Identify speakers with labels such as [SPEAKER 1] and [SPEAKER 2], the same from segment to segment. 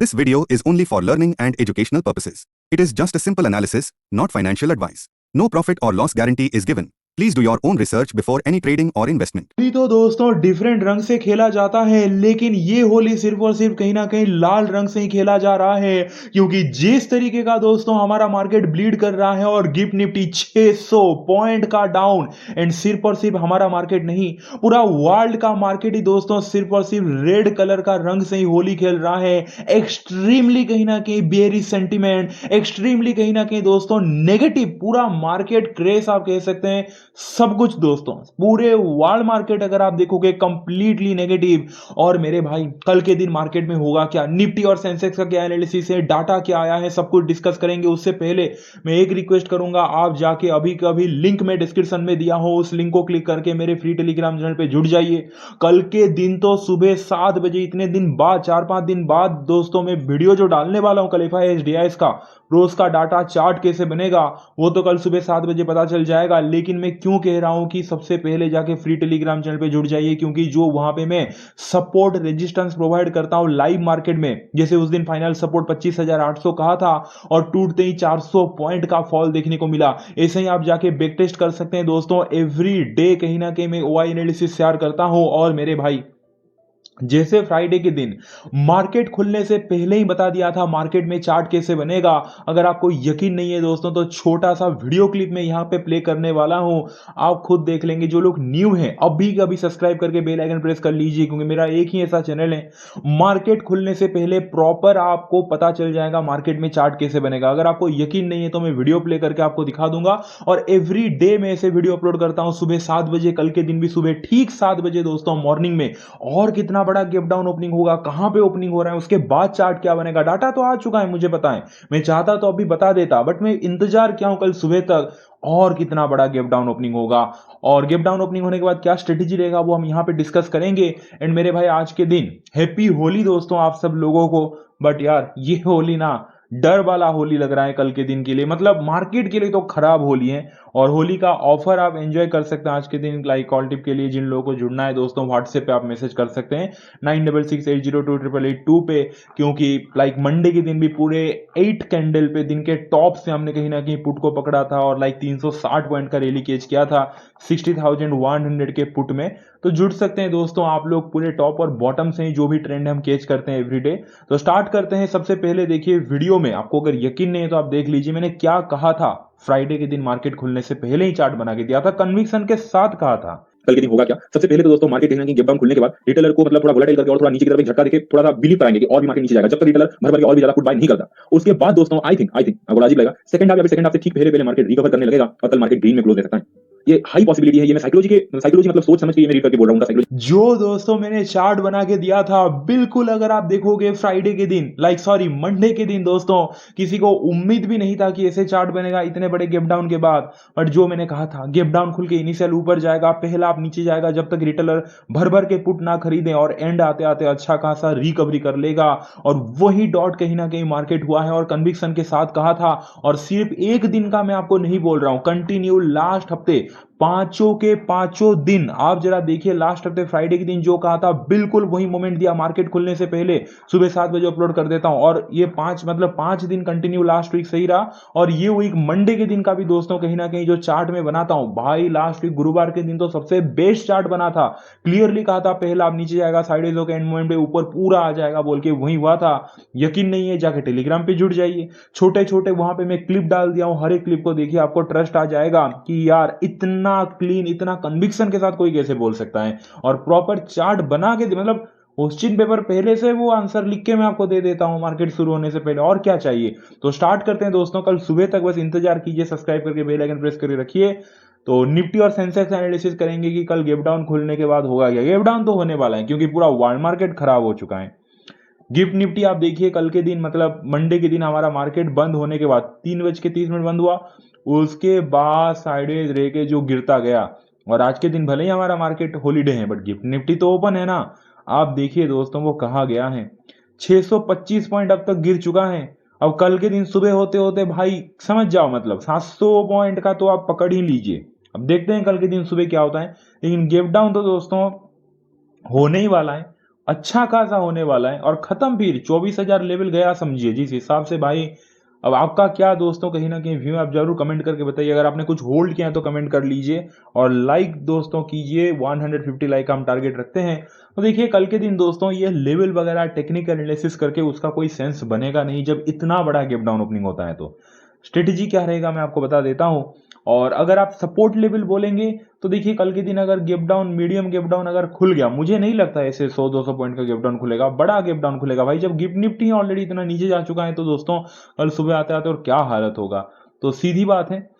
[SPEAKER 1] This video is only for learning and educational purposes. It is just a simple analysis, not financial advice. No profit or loss guarantee is given. Please do your own research before any trading or investment.
[SPEAKER 2] Holi तो दोस्तों different रंग से खेला जाता है, लेकिन ये होली सिर्फ और सिर्फ कहीं ना कहीं लाल रंग से ही खेला जा रहा है, क्योंकि जिस तरीके का दोस्तों हमारा मार्केट ब्लीड कर रहा है और गिफ्ट निफ्टी 600 पॉइंट का डाउन, एंड सिर्फ और सिर्फ हमारा मार्केट नहीं, पूरा वर्ल्ड का मार्केट ही दोस्तों सिर्फ और सिर्फ रेड कलर का रंग से ही होली खेल रहा है। एक्सट्रीमली कहीं ना कहीं बेयरिश सेंटीमेंट, एक्सट्रीमली कहीं ना कहीं दोस्तों नेगेटिव, पूरा मार्केट क्रेश आप कह सकते हैं, सब कुछ दोस्तों पूरे वर्ल्ड मार्केट अगर आप देखोगे कंप्लीटली नेगेटिव। और मेरे भाई कल के दिन मार्केट में होगा क्या, निफ्टी और सेंसेक्स का क्या एनालिसिस है, डाटा क्या आया है, सब कुछ डिस्कस करेंगे। उससे पहले मैं एक रिक्वेस्ट करूंगा, आप जाके अभी का अभी लिंक में डिस्क्रिप्शन में दिया हो, उस लिंक को क्लिक करके मेरे फ्री टेलीग्राम चैनल पे जुड़ जाइए। कल के दिन तो सुबह 7 बजे, इतने दिन बाद, 4-5 दिन बाद दोस्तों मैं वीडियो जो डालने वाला हूं कल एफआईएस का रोज का डाटा चार्ट कैसे बनेगा, वो तो कल सुबह 7 बजे पता चल जाएगा। लेकिन मैं क्यों कह रहा हूं कि सबसे पहले जाके फ्री टेलीग्राम चैनल पे जुड़ जाइए, क्योंकि जो वहां पे मैं सपोर्ट रेजिस्टेंस प्रोवाइड करता हूं लाइव मार्केट में, जैसे उस दिन फाइनल सपोर्ट 25,800 कहा था और टूटते ही 400 पॉइंट का फॉल देखने को मिला। ऐसे ही आप जाके बैक टेस्ट कर सकते हैं दोस्तों। एवरी डे कहीं ना कहीं मैं ओआई एनालिसिस शेयर करता हूं। और मेरे भाई जैसे फ्राइडे के दिन मार्केट खुलने से पहले ही बता दिया था मार्केट में चार्ट कैसे बनेगा। अगर आपको यकीन नहीं है दोस्तों तो छोटा सा वीडियो क्लिप में यहां पे प्ले करने वाला हूं, आप खुद देख लेंगे। जो लोग न्यू हैं अभी कभी सब्सक्राइब करके बेल आइकन प्रेस कर लीजिए, क्योंकि मेरा एक ही ऐसा चैनल है, मार्केट खुलने से पहले प्रॉपर आपको पता चल जाएगा मार्केट में चार्ट कैसे बनेगा। अगर आपको यकीन नहीं है तो मैं वीडियो प्ले करके आपको दिखा दूंगा। और एवरी डे मैं ऐसे वीडियो अपलोड करता हूं सुबह 7 बजे, कल के दिन भी सुबह ठीक 7 बजे दोस्तों मॉर्निंग में। और कितना बड़ा गैप डाउन ओपनिंग होगा, कहां पे ओपनिंग हो रहा है, उसके बाद चार्ट क्या बनेगा, डाटा तो आ चुका है मुझे पता है, मैं चाहता तो अभी बता देता, बट मैं इंतजार क्या हूं कल सुबह तक और कितना बड़ा गैप डाउन ओपनिंग होगा। और गैप डाउन ओपनिंग होने के बाद क्या स्ट्रेटेजी रहेगा वो हम यहां पे डिस्कस करेंगे। एंड मेरे भाई आज के दिन हैप्पी होली दोस्तों आप सब लोगों को। बट यार ये होली ना डर वाला होली लग रहा है कल के दिन के लिए, मतलब मार्केट के लिए तो खराब होली है। और होली का ऑफर आप एंजॉय कर सकते हैं आज के दिन। लाइक कॉल टिप के लिए जिन लोगों को जुड़ना है दोस्तों, व्हाट्सएप पे आप मैसेज कर सकते हैं 9668028882 पे, क्योंकि लाइक मंडे के दिन भी पूरे 8 कैंडल पे दिन के टॉप से हमने कहीं ना कहीं पुट को पकड़ा था और लाइक 360 पॉइंट का रैली कैच किया था 60,100 के पुट में। तो जुड़ सकते हैं दोस्तों आप लोग, पूरे टॉप और बॉटम से ही जो भी ट्रेंड हम कैच करते हैं एवरीडे। तो स्टार्ट करते हैं। सबसे पहले देखिए वीडियो में, आपको अगर यकीन नहीं है तो आप देख लीजिए मैंने क्या कहा था फ्राइडे के दिन मार्केट खुलने से पहले ही चार्ट बना के दिया था, कन्विक्शन के साथ कहा था।
[SPEAKER 3] कल के दिन होगा क्या। सबसे पहले तो दोस्तों मार्केट कहीं गैप डाउन खुलने के बाद रिटेलर को मतलब थोड़ा वोलेटाइल करके और थोड़ा नीचे की तरफ एक झटका देके थोड़ा सा बिलीव कराएंगे कि और भी मार्केट नीचे जाएगा, जब तक रिटेलर भर भर के और भी ज्यादा पुट बाय नहीं करता। उसके बाद दोस्तों आई थिंक आपको अजीब लगेगा, सेकंड हाफ या सेकंड हाफ से ठीक पहले मार्केट रिकवर करने लगेगा और कल मार्केट ग्रीन में क्लोज दे सकता है। ये हाई पॉसिबिलिटी है। ये मैं साइकोलॉजी मतलब सोच समझ के ये मैं रीड करके बोल रहा हूं साइकोलॉजी।
[SPEAKER 2] जो दोस्तों मैंने चार्ट बना के दिया था बिल्कुल, अगर आप देखोगे फ्राइडे के दिन, मंडे के दिन दोस्तों, किसी को उम्मीद भी नहीं था कि ऐसे चार्ट बनेगा इतने बड़े गैप डाउन के बाद। बट जो मैंने कहा था गैप डाउन खुल के इनिशियल ऊपर जाएगा, पहला आप नीचे जाएगा जब तक रिटेलर भर भर के पुट ना खरीदें, और एंड आते आते अच्छा खासा रिकवरी कर लेगा। और वही डॉट कहीं ना कहीं मार्केट हुआ है और कन्विक्शन के साथ कहा था। और सिर्फ एक दिन का मैं आपको नहीं बोल रहा हूं, कंटिन्यू लास्ट हफ्ते पांचों के पांचों दिन आप जरा देखिए, लास्ट हफ्ते फ्राइडे के दिन जो कहा था बिल्कुल वही मोमेंट दिया मार्केट खुलने से पहले। सुबह 7 बजे अपलोड कर देता हूं और ये 5 दिन कंटिन्यू लास्ट वीक सही रहा। और ये वीक मंडे के दिन का भी दोस्तों कहीं ना कहीं जो चार्ट में बनाता हूं भाई, लास्ट वीक गुरुवार के दिन तो सबसे बेस्ट चार्ट बना था। क्लियरली कहा था पहला आप नीचे जाएगा, साइडवेज होकर एंड मोमेंट पे ऊपर पूरा आ जाएगा बोल के, वही हुआ था। यकीन नहीं है जाके टेलीग्राम पे जुड़ जाइए, छोटे छोटे वहां पे मैं क्लिप डाल दिया हूं, हर एक क्लिप को देखिए, आपको ट्रस्ट आ जाएगा कि यार इतना क्लीन, इतना कन्विक्शन के साथ कोई कैसे बोल सकता है। और प्रॉपर चार्ट बना के मतलब क्वेश्चन पेपर पहले से वो आंसर लिख के मैं आपको दे देता हूं मार्केट शुरू होने से पहले, और क्या चाहिए। तो स्टार्ट करते हैं दोस्तों, कल सुबह तक बस इंतजार कीजिए, सब्सक्राइब करके बेल आइकन प्रेस करके रखिए। तो निफ्टी और सेंसेक्स एनालिसिस करेंगे कि कल गैप डाउन खुलने के बाद होगा क्या। गैप डाउन तो होने वाला है क्योंकि पूरा वर्ल्ड मार्केट खराब हो चुका है। गिफ्ट निफ्टी आप देखिए कल के दिन, मतलब मंडे के दिन हमारा मार्केट बंद होने के बाद 3:30 बंद हुआ, उसके बाद साइडवेज रह के जो गिरता गया। और आज के दिन भले ही हमारा मार्केट हॉलीडे है बट गिफ्ट निफ्टी तो ओपन है ना। आप देखिए दोस्तों वो कहाँ गया है, 625 पॉइंट अब तक गिर चुका है। अब कल के दिन सुबह होते होते भाई समझ जाओ, मतलब 700 पॉइंट का तो आप पकड़ ही लीजिए। अब देखते हैं कल के दिन सुबह क्या होता है, लेकिन गैप डाउन तो दोस्तों होने ही वाला है। अच्छा खासा होने वाला है और खत्म फिर 24,000 लेवल गया समझिए। जिस हिसाब से भाई, अब आपका क्या दोस्तों कहीं ना कहीं व्यू आप जरूर कमेंट करके बताइए। अगर आपने कुछ होल्ड किया है तो कमेंट कर लीजिए और लाइक दोस्तों कीजिए। 150 लाइक का हम टारगेट रखते हैं। तो देखिए कल के दिन दोस्तों ये लेवल वगैरह टेक्निकल एनालिसिस करके उसका कोई सेंस बनेगा नहीं जब इतना बड़ा गैप डाउन ओपनिंग होता है। तो स्ट्रेटेजी क्या रहेगा मैं आपको बता देता हूं। और अगर आप सपोर्ट लेवल बोलेंगे तो देखिए कल के दिन अगर gap down, medium gap down अगर खुल गया, मुझे नहीं लगता ऐसे 100-200 पॉइंट का गैप डाउन खुलेगा, बड़ा गैप डाउन खुलेगा भाई। जब गिफ्ट निफ्टी ऑलरेडी इतना नीचे जा चुका है तो दोस्तों कल सुबह आते आते और क्या हालत होगा। तो सीधी बात है,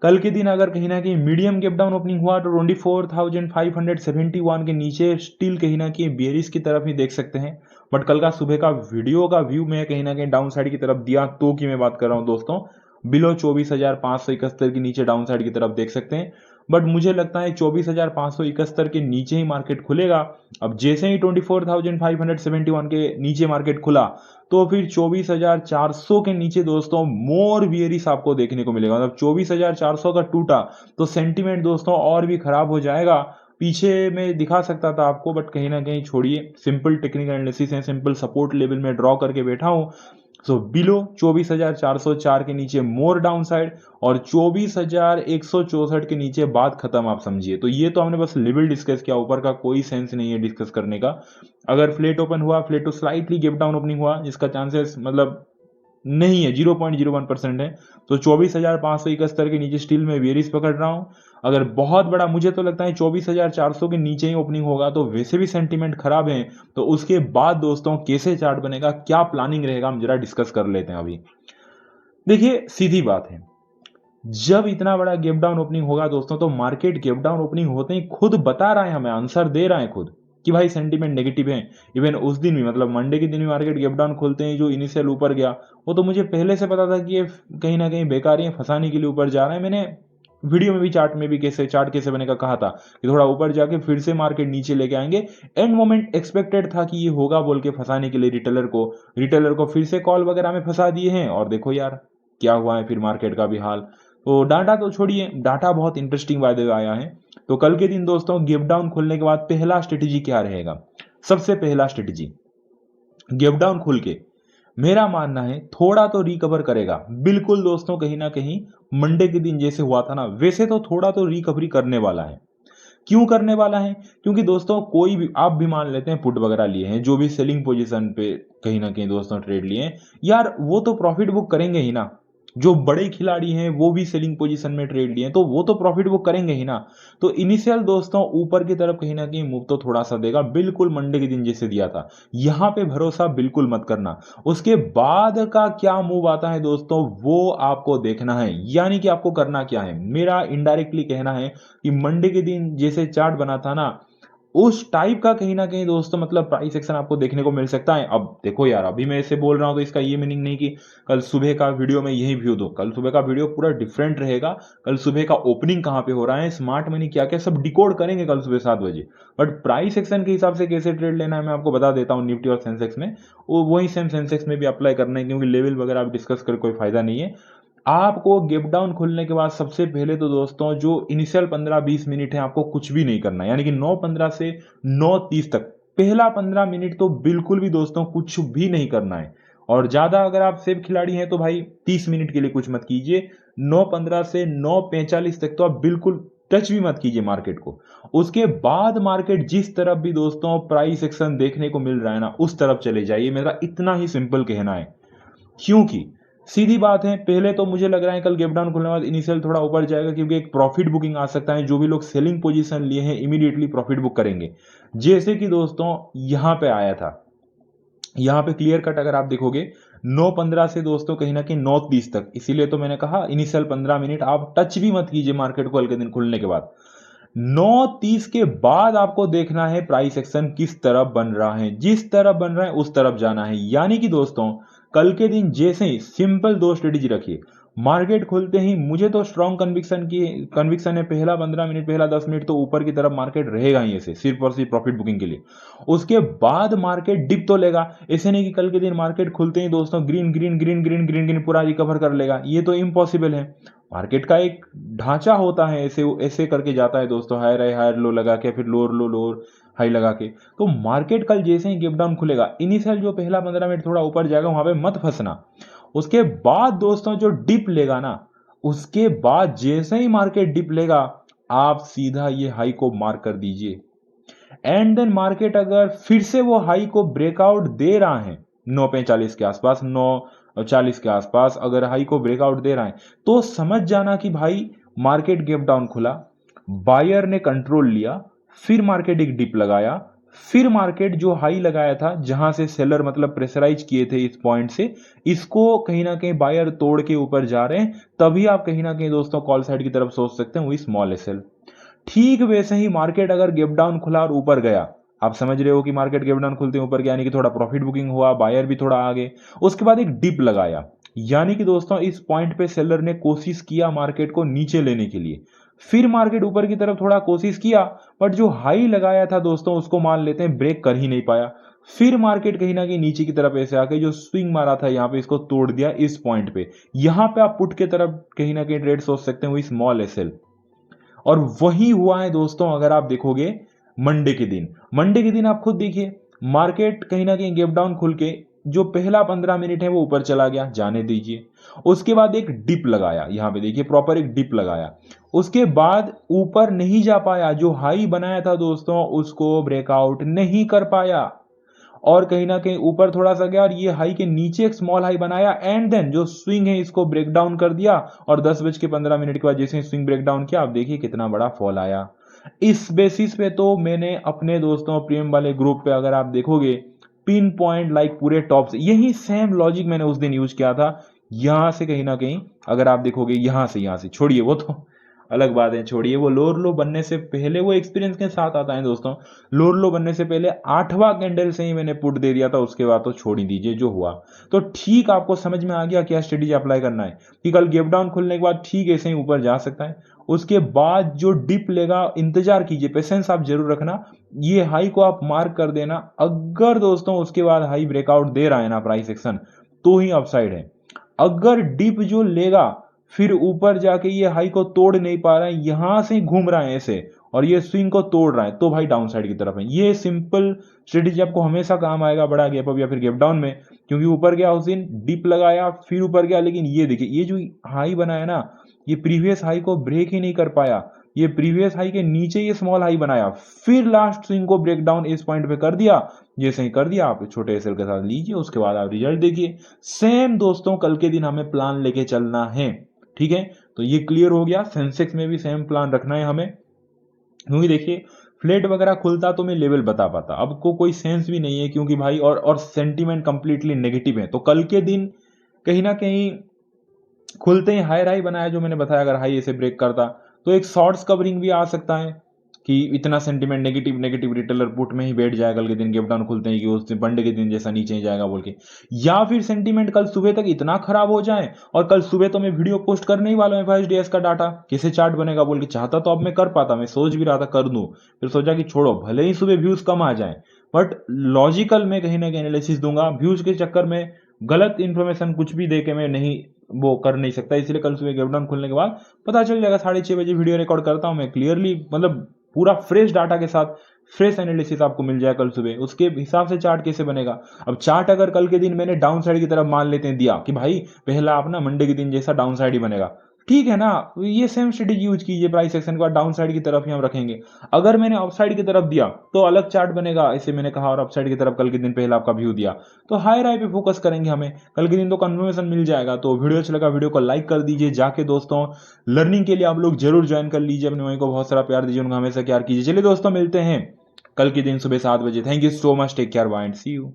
[SPEAKER 2] कल के दिन अगर कहीं ना कहीं मीडियम गैप डाउन ओपनिंग हुआ तो 24,571 के नीचे स्टिल कहीं ना कहीं बेरिस की तरफ ही देख सकते हैं। बट कल का सुबह का वीडियो का व्यू मैं कहीं ना कहीं डाउन साइड की तरफ दिया तो की मैं बात कर रहा हूं दोस्तों, बिलो 24,571 के नीचे डाउन साइड की तरफ देख सकते हैं। बट मुझे लगता है 24,571 के नीचे ही मार्केट खुलेगा। अब जैसे ही 24,571 के नीचे मार्केट खुला तो फिर 24,400 के नीचे दोस्तों मोर बियरिश आपको देखने को मिलेगा। मतलब 24,400 का टूटा तो सेंटीमेंट दोस्तों और भी खराब हो जाएगा। पीछे में दिखा सकता था आपको बट कहीं ना कहीं छोड़िए, सिंपल टेक्निकल एनालिसिस है, सिंपल सपोर्ट लेवल में ड्रॉ करके बैठा हूं। सो बिलो 24,404 के नीचे मोर डाउन साइड और 24,164 के नीचे बात खत्म आप समझिए। तो ये तो हमने बस लेवल डिस्कस किया, ऊपर का कोई सेंस नहीं है डिस्कस करने का। अगर फ्लैट ओपन हुआ, flat to slightly gap down opening हुआ जिसका चांसेस मतलब नहीं है, 0.01% है, तो 24,571 के नीचे स्टिल में वेरिस पकड़ रहा हूं। अगर बहुत बड़ा, मुझे तो लगता है 24,400 के नीचे ही ओपनिंग होगा तो वैसे भी सेंटीमेंट खराब है। तो उसके बाद दोस्तों कैसे चार्ट बनेगा, क्या प्लानिंग रहेगा, हम जरा डिस्कस कर लेते हैं अभी। देखिए सीधी बात है, जब इतना बड़ा गैप डाउन ओपनिंग होगा दोस्तों तो मार्केट गैप डाउन ओपनिंग होते ही खुद बता रहा है, हमें आंसर दे रहा है खुद कि भाई सेंटीमेंट नेगेटिव है। इवन उस दिन भी, मतलब मंडे के दिन भी मार्केट गैप डाउन खोलते हैं, जो इनिशियल ऊपर गया वो तो मुझे पहले से पता था कि ये कहीं ना कहीं बेकार है, फंसाने के लिए ऊपर जा रहा है। मैंने वीडियो में भी, चार्ट में भी कैसे चार्ट कैसे बनेगा कहा था कि थोड़ा ऊपर जाके फिर से मार्केट नीचे लेके आएंगे। एंड मोमेंट एक्सपेक्टेड था कि ये होगा बोल के फंसाने के लिए रिटेलर को फिर से कॉल वगैरह में फंसा दिए हैं। और देखो यार क्या हुआ है फिर मार्केट का भी हाल। तो डाटा तो छोड़िए, डाटा बहुत इंटरेस्टिंग वायदे आया है। तो कल के दिन दोस्तों गैप डाउन खुलने के बाद पहला स्ट्रेटेजी क्या रहेगा, सबसे पहला स्ट्रेटेजी गैप डाउन खुल के मेरा मानना है थोड़ा तो रिकवर करेगा बिल्कुल दोस्तों। कहीं ना कहीं मंडे के दिन जैसे हुआ था ना वैसे तो थोड़ा तो रिकवरी करने वाला है। क्यों करने वाला है, क्योंकि दोस्तों कोई भी, आप भी मान लेते हैं पुट वगैरह लिए हैं, जो भी सेलिंग पोजीशन पे कहीं ना कहीं दोस्तों ट्रेड लिए हैं, यार वो तो प्रॉफिट बुक करेंगे ही ना। जो बड़े खिलाड़ी हैं वो भी सेलिंग पोजीशन में ट्रेड लिए हैं तो वो तो प्रॉफिट बुक करेंगे ही ना। तो इनिशियल दोस्तों ऊपर की तरफ कहीं ना कहीं मूव तो थोड़ा सा देगा, बिल्कुल मंडे के दिन जैसे दिया था, यहां पे भरोसा बिल्कुल मत करना। उसके बाद का क्या मूव आता है दोस्तों वो आपको देखना है। यानी कि आपको करना क्या है, मेरा इनडायरेक्टली कहना है कि मंडे के दिन जैसे चार्ट बना था ना उस टाइप का कहीं ना कहीं दोस्तों मतलब प्राइस एक्शन आपको देखने को मिल सकता है। अब देखो यार, अभी मैं ऐसे बोल रहा हूं तो इसका ये मीनिंग नहीं कि कल सुबह का वीडियो में यही व्यू दो। कल सुबह का वीडियो पूरा डिफरेंट रहेगा। कल सुबह का ओपनिंग कहां पे हो रहा है, स्मार्ट मनी क्या क्या, सब डिकोड करेंगे कल सुबह 7 बजे। बट प्राइस एक्शन के हिसाब से कैसे ट्रेड लेना है मैं आपको बता देता हूँ। निफ्टी और सेंसेक्स में वो वही सेम सेंसेक्स में भी अप्लाई करना है, क्योंकि लेवल वगैरह आप डिस्कस कर कोई फायदा नहीं है। आपको गैप डाउन खुलने के बाद सबसे पहले तो दोस्तों जो इनिशियल 15-20 मिनट है आपको कुछ भी नहीं करना है। यानी कि 9:15 से 9:30 तक पहला 15 मिनट तो बिल्कुल भी दोस्तों कुछ भी नहीं करना है। और ज्यादा अगर आप सेफ खिलाड़ी हैं तो भाई 30 मिनट के लिए कुछ मत कीजिए। 9:15 से 9:45 तक तो आप बिल्कुल टच भी मत कीजिए मार्केट को। उसके बाद मार्केट जिस तरफ भी दोस्तों प्राइस एक्शन देखने को मिल रहा है ना उस तरफ चले जाइए, मेरा इतना ही सिंपल कहना है। क्योंकि सीधी बात है, पहले तो मुझे लग रहा है कल गैप डाउन खुलने के बाद इनिशियल थोड़ा ऊपर जाएगा, क्योंकि एक प्रॉफिट बुकिंग आ सकता है। जो भी लोग सेलिंग पोजीशन लिए हैं इमीडिएटली प्रॉफिट बुक करेंगे, जैसे कि दोस्तों यहां पे आया था। यहां पे क्लियर कट अगर आप देखोगे 9:15 से दोस्तों कहीं ना कहीं 9:30 तक, इसीलिए तो मैंने कहा इनिशियल 15 मिनट आप टच भी मत कीजिए मार्केट को कल के दिन खुलने के बाद। 9:30 के बाद आपको देखना है प्राइस एक्शन किस तरफ बन रहा है, जिस तरफ बन रहा है उस तरफ जाना है। यानी कि दोस्तों कल के दिन जैसे ही सिंपल दो स्ट्रेटेजी रखिए, मार्केट खुलते ही मुझे तो स्ट्रॉन्ग कन्विक्शन है पहला 15 मिनट, पहला 10 मिनट तो ऊपर की तरफ मार्केट रहेगा ही ऐसे, सिर्फ और सिर्फ प्रॉफिट बुकिंग के लिए। उसके बाद मार्केट डिप तो लेगा, ऐसे नहीं कि कल के दिन मार्केट खुलते ही दोस्तों green green green green green green पूरा रिकवर कर लेगा, ये तो इम्पॉसिबल है। मार्केट का एक ढांचा होता है, ऐसे ऐसे करके जाता है दोस्तों, हायर हाई हायर लो लगा के फिर लोअर लो लोअर हाई लगा के। तो मार्केट कल जैसे ही गैप डाउन खुलेगा, इनिशियल जो पहला 15 मिनट थोड़ा ऊपर जाएगा वहां पे मत फंसना। उसके बाद दोस्तों जो डिप लेगा ना, उसके बाद जैसे ही मार्केट डिप लेगा, आप सीधा ये हाई को मार्क कर दीजिए। एंड देन मार्केट अगर फिर से वो हाई को ब्रेकआउट दे रहा है 9:45 के आसपास, 9:40 के आसपास अगर हाई को ब्रेकआउट दे रहा है, तो समझ जाना कि भाई मार्केट गैप डाउन खुला, बायर ने कंट्रोल लिया, फिर मार्केट एक डिप लगाया, फिर मार्केट जो हाई लगाया था जहां से सेलर मतलब प्रेशराइज किए थे इस पॉइंट से, इसको कहीं ना कहीं बायर तोड़ के ऊपर जा रहे हैं, तभी आप कहीं ना कहीं दोस्तों कॉल साइड की तरफ सोच सकते हैं वही स्मॉल एसएल। ठीक वैसे ही मार्केट अगर गैप डाउन खुला और ऊपर गया, आप समझ रहे हो कि मार्केट गैप डाउन खुलते ऊपर गया यानी कि थोड़ा प्रॉफिट बुकिंग हुआ, बायर भी थोड़ा आगे, उसके बाद एक डिप लगाया, यानी कि दोस्तों इस पॉइंट पे सेलर ने कोशिश किया मार्केट को नीचे लेने के लिए, फिर मार्केट ऊपर की तरफ थोड़ा कोशिश किया, बट जो हाई लगाया था दोस्तों उसको मान लेते हैं ब्रेक कर ही नहीं पाया, फिर मार्केट कहीं ना कहीं नीचे की तरफ ऐसे आके जो स्विंग मारा था यहां पे इसको तोड़ दिया इस पॉइंट पे। यहां पे आप पुट के तरफ कहीं ना कहीं ट्रेड सोच सकते हैं वही स्मॉल एसएल, और वही हुआ है दोस्तों। अगर आप देखोगे मंडे के दिन आप खुद देखिए, मार्केट कहीं ना कहीं गैप डाउन खुल के जो पहला 15 मिनट है वो ऊपर चला गया, जाने दीजिए। उसके बाद एक डिप लगाया, यहां पे देखिए प्रॉपर एक डिप लगाया, उसके बाद ऊपर नहीं जा पाया, जो हाई बनाया था दोस्तों उसको ब्रेकआउट नहीं कर पाया, और कहीं ना कहीं ऊपर थोड़ा सा गया और ये हाई के नीचे एक स्मॉल हाई बनाया, एंड देन जो स्विंग है इसको ब्रेक डाउन कर दिया, और 10:15 के बाद जैसे स्विंग ब्रेक डाउन किया, आप देखिए कितना बड़ा फॉल आया। इस बेसिस पे तो मैंने अपने दोस्तों प्रीमियम वाले ग्रुप पे अगर आप देखोगे पिन पॉइंट लाइक पूरे टॉप से यही सेम लॉजिक मैंने उस दिन यूज किया था। यहां से कहीं ना कहीं अगर आप देखोगे यहां से छोड़िए वो तो अलग बात है, छोड़िए वो लोअर लो बनने से पहले, वो एक्सपीरियंस के साथ आता है दोस्तों। लोअर लो बनने से पहले 8वां कैंडल से ही मैंने पुट दे दिया था, उसके बाद तो छोड़ ही दीजिए जो हुआ। तो ठीक आपको समझ में आ गया क्या स्ट्रेटेजी अप्लाई करना है कि कल गैप डाउन खुलने के बाद ठीक ऐसे ही ऊपर जा सकता है, उसके बाद जो डिप लेगा इंतजार कीजिए, पेशेंस आप जरूर रखना, ये हाई को आप मार्क कर देना। अगर दोस्तों उसके बाद हाई ब्रेकआउट दे रहा है ना प्राइस एक्शन, तो ही अपसाइड है। अगर डिप जो लेगा फिर ऊपर जाके ये हाई को तोड़ नहीं पा रहा है, यहां से घूम रहा है ऐसे और ये स्विंग को तोड़ रहा है, तो भाई डाउन साइड की तरफ है। ये सिंपल स्ट्रेटेजी आपको हमेशा काम आएगा बड़ा गैप अप या फिर गैप डाउन में, क्योंकि ऊपर गया उस दिन डिप लगाया फिर ऊपर गया, लेकिन ये देखिए ये जो हाई बनाया ना, ये प्रीवियस हाई को ब्रेक ही नहीं कर पाया, ये प्रीवियस हाई के नीचे ये स्मॉल हाई बनाया, फिर लास्ट स्विंग को ब्रेक डाउन इस पॉइंट पे कर दिया। जैसे ही कर दिया आप छोटे एसएल के साथ लीजिए, उसके बाद आप रिजल्ट देखिए। सेम दोस्तों कल के दिन हमें प्लान लेके चलना है, ठीक है। तो ये क्लियर हो गया, सेंसेक्स में भी सेम प्लान रखना है हमें, क्योंकि देखिए फ्लैट वगैरह खुलता तो मैं लेवल बता पाता, अब को कोई सेंस भी नहीं है क्योंकि भाई और सेंटीमेंट कंप्लीटली नेगेटिव है। तो कल के दिन कहीं ना कहीं खुलते ही हाई हाई बनाया जो मैंने बताया, अगर हाई ऐसे ब्रेक करता तो एक शॉर्ट्स कवरिंग भी आ सकता है कि इतना सेंटीमेंट नेगेटिव रिटेलर पुट में ही बैठ जाए कल के दिन गैप डाउन खुलते हैं कि उस दिन मंडे के दिन जैसा नीचे ही जाएगा बोल के, या फिर सेंटीमेंट कल सुबह तक इतना खराब हो जाए और कल सुबह तो मैं वीडियो पोस्ट करने ही वाला हूं 5 डेज का डाटा कैसे चार्ट बनेगा बोल के, चाहता तो अब मैं कर पाता, मैं सोच भी रहा था कर दूं, फिर सोचा कि छोड़ो भले ही सुबह व्यूज कम आ जाए, बट लॉजिकल में कहीं ना कहीं एनालिसिस दूंगा, व्यूज के चक्कर में गलत इंफॉर्मेशन कुछ भी दे के मैं नहीं वो कर नहीं सकता, इसलिए कल सुबह गैप डाउन खुलने के बाद पता चल जाएगा। 6:30 बजे वीडियो रिकॉर्ड करता हूं मैं क्लियरली, मतलब पूरा फ्रेश डाटा के साथ फ्रेश एनालिसिस आपको मिल जाए कल सुबह, उसके हिसाब से चार्ट कैसे बनेगा। अब चार्ट अगर कल के दिन मैंने डाउन साइड की तरफ मान लेते हैं दिया कि भाई पहला आप ना मंडे के दिन जैसा डाउन साइड ही बनेगा, ठीक है ना, ये सेम स्ट्रेटेजी यूज कीजिए, प्राइस एक्शन के बाद डाउन साइड की तरफ ही हम रखेंगे। अगर मैंने अपसाइड की तरफ दिया तो अलग चार्ट बनेगा, ऐसे मैंने कहा, और अपसाइड की तरफ कल के दिन पहला आपका व्यू दिया तो हाई राय पे फोकस करेंगे हमें, कल के दिन तो कंफर्मेशन मिल जाएगा। तो वीडियो अच्छा लगा वीडियो को लाइक कर दीजिए, जाके दोस्तों लर्निंग के लिए आप लोग जरूर ज्वाइन कर लीजिए, अपने भाई को बहुत सारा प्यार दीजिए, उनका हमेशा प्यार कीजिए। चलिए दोस्तों मिलते हैं कल के दिन सुबह 7 बजे। Thank you so much, take care, bye and see you.